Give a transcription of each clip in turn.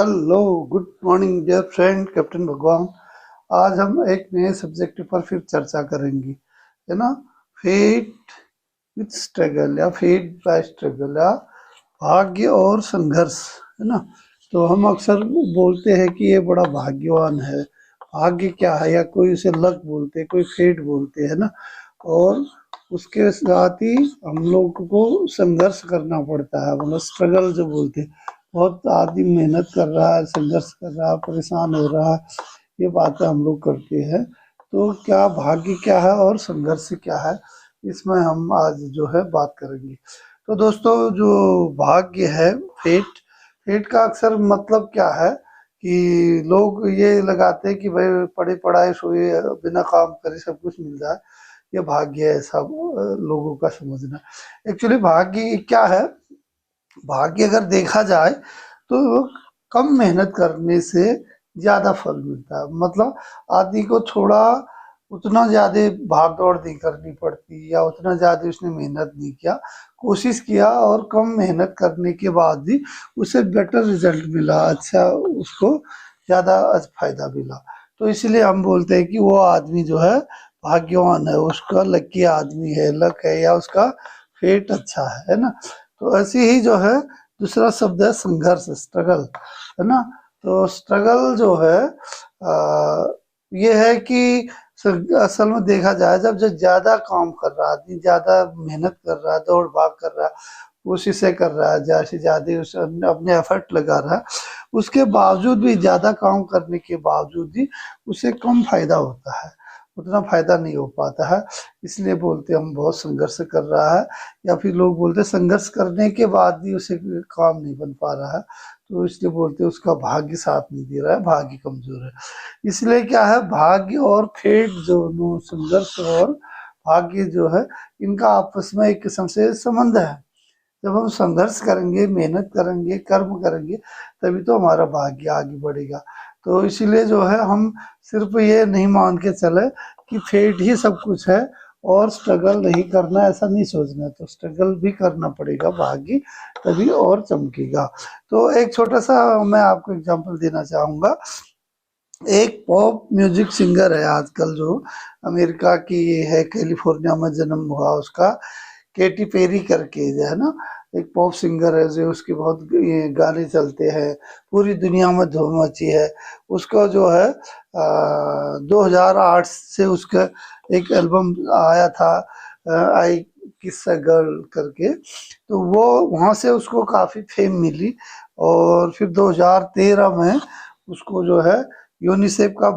Hello, good morning dear friend, captain भगवान। आज हम एक नए सब्जेक्ट पर फिर चर्चा करेंगे, है ना। फेट विथ स्ट्रगल या फेट बाय स्ट्रगल या भाग्य और संघर्ष, है ना। तो हम अक्सर बोलते हैं कि ये बड़ा भाग्यवान है। भाग्य क्या है, या कोई उसे लक बोलते, कोई फेट बोलते हैं ना। और उसके साथ ही हम लोग को संघर्ष करना पड़ता है, मतलब स्ट्रगल जो बोलते हैं। बहुत आदमी मेहनत कर रहा है, संघर्ष कर रहा है, परेशान हो रहा है, ये बातें हम लोग करते हैं। तो क्या भाग्य क्या है और संघर्ष क्या है, इसमें हम आज जो है बात करेंगे। तो दोस्तों, जो भाग्य है, फेट, फेट का अक्सर मतलब क्या है कि लोग ये लगाते हैं कि भाई पढ़े पढ़ाए सोए बिना काम करे सब कुछ मिल जाए, ये भाग्य है, ऐसा लोगों का समझना। एक्चुअली भाग्य क्या है? भाग्य अगर देखा जाए तो कम मेहनत करने से ज्यादा फल मिलता है। मतलब आदमी को थोड़ा उतना ज्यादा भाग दौड़ नहीं करनी पड़ती, या उतना ज्यादा उसने मेहनत नहीं किया, कोशिश किया और कम मेहनत करने के बाद भी उसे बेटर रिजल्ट मिला, अच्छा उसको ज्यादा फायदा मिला। तो इसलिए हम बोलते हैं कि वो आदमी जो है भाग्यवान है, उसका लकी आदमी है, लक है, या उसका फेट अच्छा है ना। तो ऐसे ही जो है दूसरा शब्द है संघर्ष, स्ट्रगल, है ना। तो स्ट्रगल जो है ये है कि असल में देखा जाए, जब जो ज्यादा काम कर रहा है आदमी, ज्यादा मेहनत कर रहा है, दौड़ भाग कर रहा है, कोशिशें कर रहा है, जैसे ज्यादा उस अपने एफर्ट लगा रहा है, उसके बावजूद भी, ज्यादा काम करने के बावजूद भी उसे कम फायदा होता है, उतना फायदा नहीं हो पाता है। इसलिए बोलते हम बहुत संघर्ष कर रहा है, या फिर लोग बोलते संघर्ष करने के बाद भी उसे काम नहीं बन पा रहा है, तो इसलिए बोलते उसका भाग्य साथ नहीं दे रहा है, भाग्य कमजोर है। इसलिए क्या है, भाग्य और फेट जो संघर्ष और भाग्य जो है, इनका आपस में एक किस्म से संबंध है। जब हम संघर्ष करेंगे, मेहनत करेंगे, कर्म करेंगे, तभी तो हमारा भाग्य आगे बढ़ेगा। तो इसीलिए जो है हम सिर्फ ये नहीं मान के चले कि फेट ही सब कुछ है और स्ट्रगल नहीं करना, ऐसा नहीं सोचना। तो स्ट्रगल भी करना पड़ेगा, भाग्य तभी और चमकेगा। तो एक छोटा सा मैं आपको एग्जांपल देना चाहूंगा। एक पॉप म्यूजिक सिंगर है आजकल, जो अमेरिका की है, कैलिफोर्निया में जन्म हुआ उसका, केटी पेरी करके जो है ना, एक पॉप सिंगर है, जो उसके बहुत ये गाने चलते हैं, पूरी दुनिया में धूम मची है। उसका जो है 2008 से उसका एक एल्बम आया था, आई किस अ गर्ल करके। तो वो वहाँ से उसको काफी फेम मिली, और फिर 2013 में उसको जो है यूनिसेफ का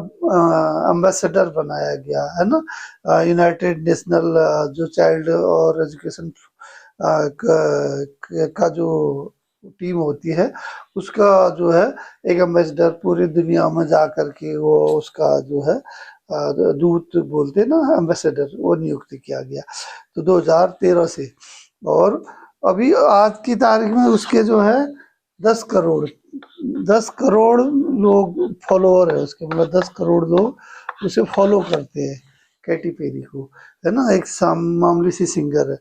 एम्बेसडर बनाया गया, है ना। यूनाइटेड नेशनल जो चाइल्ड और एजुकेशन का जो टीम होती है, उसका जो है एक एम्बेसडर पूरी दुनिया में जा करके वो उसका जो है दूत बोलते हैं ना, एम्बेसडर, वो नियुक्त किया गया। तो 2013 से, और अभी आज की तारीख में उसके जो है 10 करोड़, 10 करोड़ लोग फॉलोअर है उसके, मतलब 10 करोड़ लोग उसे फॉलो करते हैं, कैटी पेरी को, है ना। एक मामूली सी सिंगर है।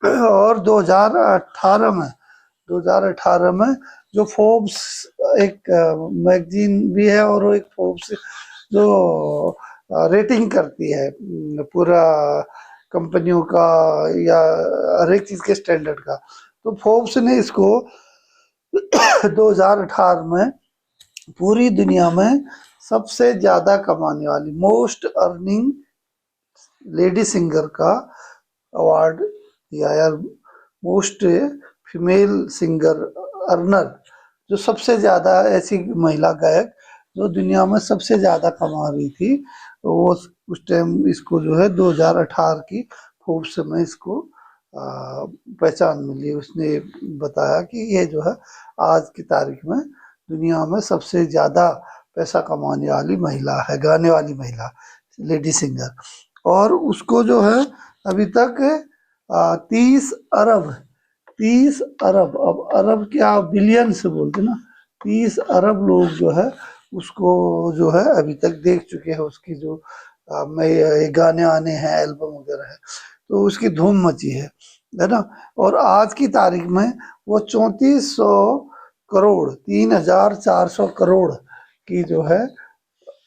और 2018 में जो फोर्ब्स, एक मैगजीन भी है, और वो एक फोर्ब्स जो रेटिंग करती है पूरा कंपनियों का, या हर एक चीज के स्टैंडर्ड का, तो फोर्ब्स ने इसको 2018 में पूरी दुनिया में सबसे ज्यादा कमाने वाली, मोस्ट अर्निंग लेडी सिंगर का अवार्ड दिया यार। मोस्ट फीमेल सिंगर अर्नर, जो सबसे ज्यादा ऐसी महिला गायक जो दुनिया में सबसे ज्यादा कमा रही थी, वो उस टाइम इसको जो है 2018 की फोर्ब्स में इसको पहचान मिली। उसने बताया कि ये जो है आज की तारीख में दुनिया में सबसे ज्यादा पैसा कमाने वाली महिला है, गाने वाली महिला, लेडी सिंगर। और उसको जो है अभी तक 30 अरब, 30 अरब, अब अरब क्या बिलियन से बोलते ना, 30 अरब लोग जो है उसको जो है अभी तक देख चुके हैं। उसकी जो में गाने आने हैं, एल्बम वगैरह है, तो उसकी धूम मची है ना। और आज की तारीख में वो 3400 करोड़, 3,400 करोड़ की जो है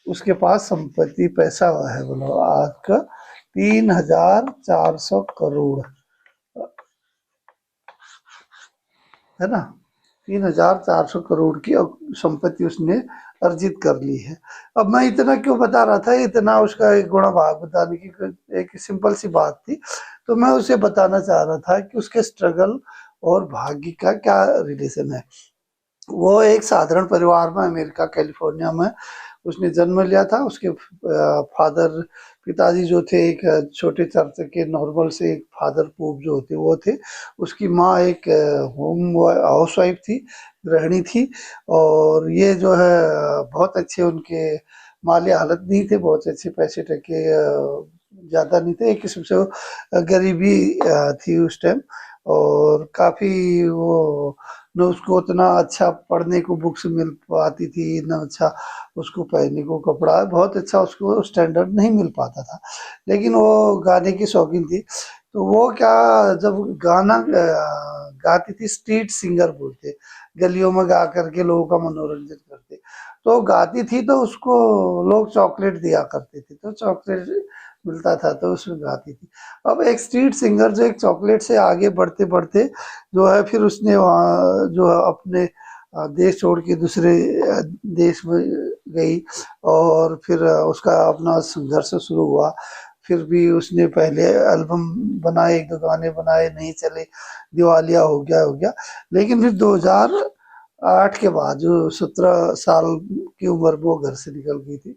उसके पास संपत्ति, पैसा है, बोलो आज का 3,400 करोड़, है ना। 3,400 करोड़ की संपत्ति उसने अर्जित कर ली है। अब मैं इतना क्यों बता रहा था, इतना उसका एक गुणा भाग बताने की एक सिंपल सी बात थी। तो मैं उसे बताना चाह रहा था कि उसके स्ट्रगल और भाग्य का क्या रिलेशन है। वो एक साधारण परिवार में अमेरिका कैलिफोर्निया में उसने जन्म लिया था। उसके फादर, पिताजी जो थे एक छोटे चर्च के नॉर्मल से एक फादर पोप जो होते वो थे। उसकी माँ एक होम हाउस वाइफ थी, गृहिणी थी। और ये जो है बहुत अच्छे उनके माली हालत नहीं थे, बहुत अच्छे पैसे टके ज़्यादा नहीं थे, एक किस्म से वो गरीबी थी उस टाइम। और काफ़ी वो न उसको उतना अच्छा पढ़ने को बुक्स मिल पाती थी, न अच्छा उसको पहनने को कपड़ा, बहुत अच्छा उसको स्टैंडर्ड नहीं मिल पाता था। लेकिन वो गाने की शौकीन थी। तो वो क्या, जब गाना गाती थी, स्ट्रीट सिंगर बोलते, गलियों में गा करके लोगों का मनोरंजन करते। तो गाती थी तो उसको लोग चॉकलेट दिया करते थे, तो चॉकलेट मिलता था तो उसमें गाती थी। अब एक स्ट्रीट सिंगर जो एक चॉकलेट से आगे बढ़ते बढ़ते जो है, फिर उसने वहाँ जो है अपने देश छोड़ के दूसरे देश में गई। और फिर उसका अपना संघर्ष शुरू हुआ। फिर भी उसने पहले एल्बम बनाए, एक दो गाने बनाए, नहीं चले, दिवालिया हो गया। लेकिन फिर 2008 के बाद, जो 17 साल की उम्र में वो घर से निकल गई थी,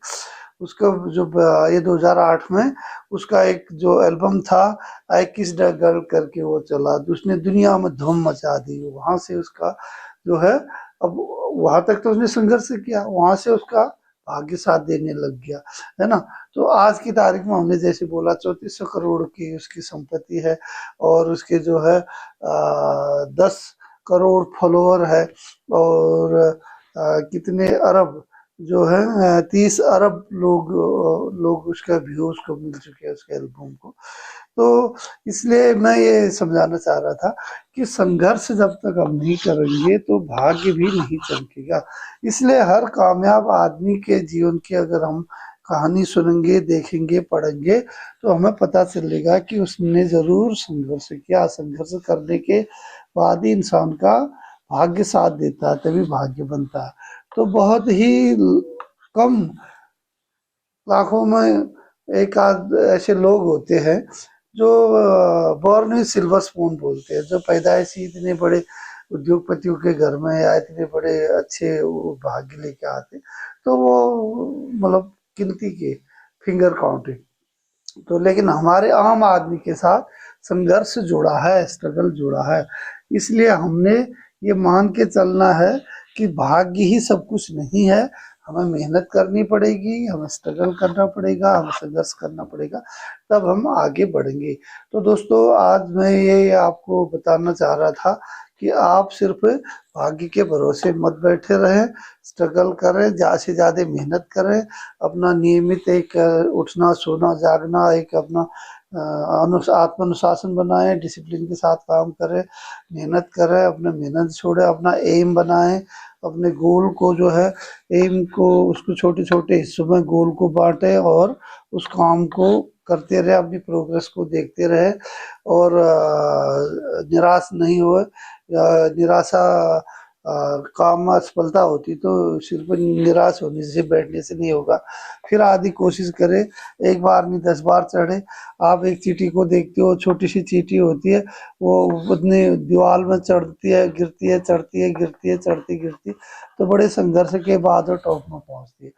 उसका जो ये 2008 में उसका एक जो एल्बम था, आई किस्ड अ गर्ल करके, वो चला, तो उसने दुनिया में धूम मचा दी। वहां से उसका जो है, अब वहां तक तो उसने संघर्ष किया, वहां से उसका भाग्य साथ देने लग गया, है ना। तो आज की तारीख में हमने जैसे बोला 3400 करोड़ की उसकी संपत्ति है। और उसके जो है 10 करोड़ फॉलोअर है। और कितने अरब जो है 30 अरब लोग उसका व्यूज को मिल चुके हैं उसके एल्बम को। तो इसलिए मैं ये समझाना चाह रहा था कि संघर्ष जब तक हम नहीं करेंगे तो भाग्य भी नहीं चमकेगा। इसलिए हर कामयाब आदमी के जीवन की अगर हम कहानी सुनेंगे, देखेंगे, पढ़ेंगे, तो हमें पता चलेगा कि उसने जरूर संघर्ष किया। संघर्ष करने के बाद ही इंसान का भाग्य साथ देता है, तभी भाग्य बनता है। तो बहुत ही कम, लाखों में एक आध ऐसे लोग होते हैं जो बॉर्न विद सिल्वर स्पून बोलते हैं, जो पैदाइशी इतने बड़े उद्योगपतियों के घर में या इतने बड़े अच्छे वो भाग्य लेके आते, तो वो मतलब गिनती के, फिंगर काउंटिंग। तो लेकिन हमारे आम आदमी के साथ संघर्ष जुड़ा है, स्ट्रगल जुड़ा है। इसलिए हमने ये मान के चलना है कि भाग्य ही सब कुछ नहीं है। हमें मेहनत करनी पड़ेगी, हमें स्ट्रगल करना पड़ेगा, हमें संघर्ष करना पड़ेगा, तब हम आगे बढ़ेंगे। तो दोस्तों, आज मैं ये आपको बताना चाह रहा था कि आप सिर्फ भाग्य के भरोसे मत बैठे रहें, स्ट्रगल करें, ज़्यादा से ज़्यादा मेहनत करें, अपना नियमित एक उठना, सोना, जागना, एक अपना आत्मानुशासन बनाएं, डिसिप्लिन के साथ काम करें, मेहनत करें, अपने मेहनत छोड़ें, अपना एम बनाएं, अपने गोल को जो है, एम को उसको छोटे छोटे हिस्सों में गोल को बांटें और उस काम को करते रहे, अपनी प्रोग्रेस को देखते रहे। और निराश नहीं हो। निराशा काम में असफलता होती, तो सिर्फ निराश होने से, बैठने से नहीं होगा। फिर आधी कोशिश करें, एक बार नहीं 10 बार चढ़े। आप एक चींटी को देखते हो, छोटी सी चींटी होती है, वो उतनी दीवार में चढ़ती है, गिरती है, चढ़ती है, गिरती है, चढ़ती गिरती, तो बड़े संघर्ष के बाद वो टॉप में पहुंचती है।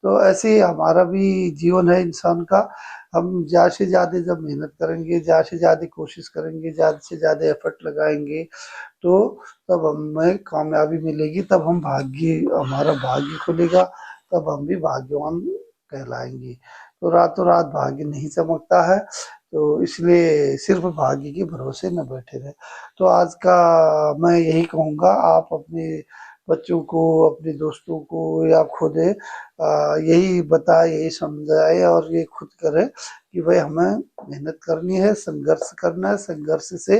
तो ऐसे ही हमारा भी जीवन है इंसान का। हम ज़्यादा से ज़्यादा जब मेहनत करेंगे, ज़्यादा से ज़्यादा कोशिश करेंगे, ज़्यादा से ज़्यादा एफर्ट लगाएंगे, तो तब हमें कामयाबी मिलेगी, तब हम हमारा भाग्य खुलेगा, तब हम भी भाग्यवान कहलाएंगे। तो रातों रात भाग्य नहीं चमकता है, तो इसलिए सिर्फ भाग्य के भरोसे न बैठे रहे। तो आज का मैं यही कहूँगा, आप अपने बच्चों को, अपने दोस्तों को या खुद यही बताए, यही समझाए और ये खुद करे कि भाई हमें मेहनत करनी है, संघर्ष करना है, संघर्ष से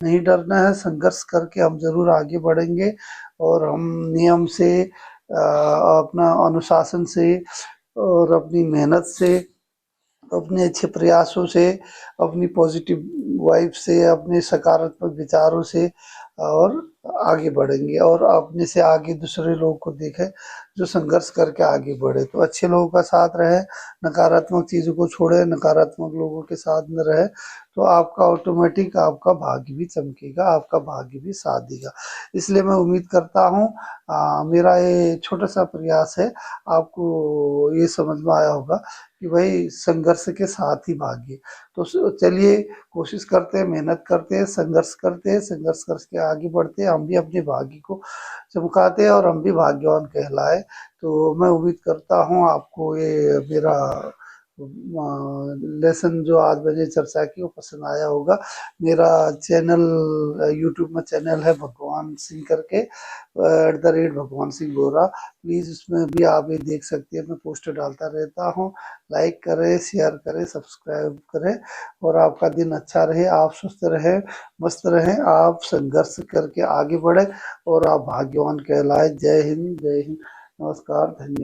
नहीं डरना है, संघर्ष करके हम जरूर आगे बढ़ेंगे। और हम नियम से अपना अनुशासन से और अपनी मेहनत से, अपने अच्छे प्रयासों से, अपनी पॉजिटिव वाइब से, अपने सकारात्मक विचारों से और आगे बढ़ेंगे और अपने से आगे दूसरे लोगों को देखें जो संघर्ष करके आगे बढ़े। तो अच्छे लोगों का साथ रहे, नकारात्मक चीज़ों को छोड़े, नकारात्मक लोगों के साथ न रहे, तो आपका ऑटोमेटिक आपका भाग्य भी चमकेगा, आपका भाग्य भी साथ देगा। इसलिए मैं उम्मीद करता हूँ मेरा ये छोटा सा प्रयास है, आपको ये समझ में आया होगा कि भाई संघर्ष के साथ ही भाग्य। तो चलिए कोशिश करते हैं, मेहनत करते हैं, संघर्ष करते हैं, संघर्ष करके आगे बढ़ते हैं, हम भी अपने भाग्य को चमकाते हैं और हम भी भाग्यवान कहलाए। तो मैं उम्मीद करता हूँ आपको ये मेरा लेसन जो आज मैंने चर्चा की वो पसंद आया होगा। मेरा चैनल यूट्यूब में चैनल है भगवान सिंह करके, भगवान सिंह गोरा। प्लीज़ उसमें भी आप ये देख सकते हैं, मैं पोस्ट डालता रहता हूँ। लाइक करें, शेयर करें, सब्सक्राइब करें और आपका दिन अच्छा रहे, आप स्वस्थ रहें, मस्त रहें, आप संघर्ष करके आगे बढ़े और आप भाग्यवान कहलाए। जय हिंद, जय हिंद, नमस्कार, धन्यवाद।